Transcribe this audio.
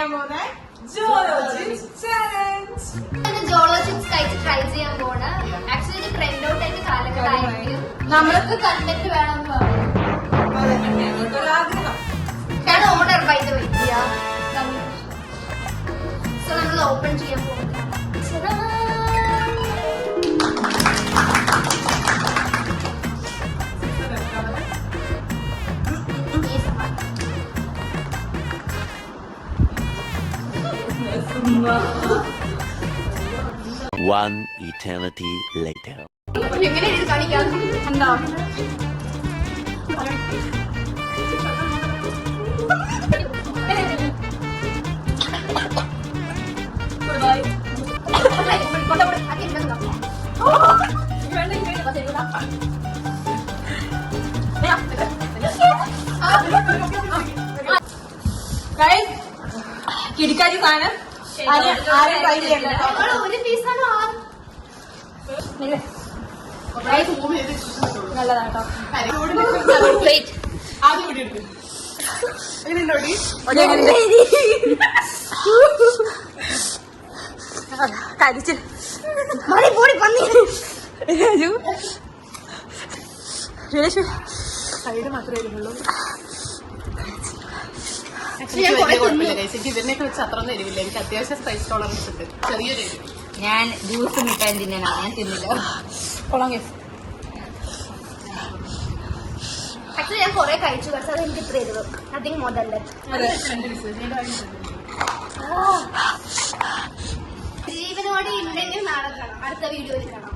ചെയ്യാൻ പോകുന്ന Jolo chips challenge. Jolo chips കഴിച്ച് ട്രൈ ചെയ്യാൻ പോണ. ആക്ച്വലി ഇത് ട്രെൻഡ് ഔട്ട് ആയിട്ട് കാലഘട്ടമായിരിക്കും. നമ്മൾക്ക് കണ്ടന്റ് വേണമെന്ന് പറഞ്ഞു. Order by the way. So നമ്മൾ ഓപ്പൺ ചെയ്യാൻ പോകുന്നത് One eternity later. എങ്ങനെ കാണിക്കാം? എന്താ കിടക്കാരി സാധനം ആരും ട്രൈ ചെയ്യണ്ട. ഒരു പീസാണോ? നല്ലതാട്ടോ. കരിച്ച് സൈഡ് മാത്രമേ ഇരുന്നുള്ളൂ. ഇതിനൊക്കെ വെച്ച് അത്ര എരിവില്ല. എനിക്ക് അത്യാവശ്യം സ്പൈസ് ടോളറൻസ് ഉണ്ട്. ചെറിയൊരു എരിവ്. ഞാൻ ജ്യൂസ് മിട്ടാൻ തിന്നാനാണ്. ഞാൻ തിന്നില്ല. ആക്ച്വലി ഞാൻ കുറെ കഴിച്ചു. പക്ഷെ അത് എനിക്ക് ഇത്ര എരിവ്. അതിന് മോഡല്ലേ ജീവനോടെ ഉണ്ടെങ്കിൽ നാളെ കാണാം. അടുത്ത വീഡിയോയിൽ കാണാം.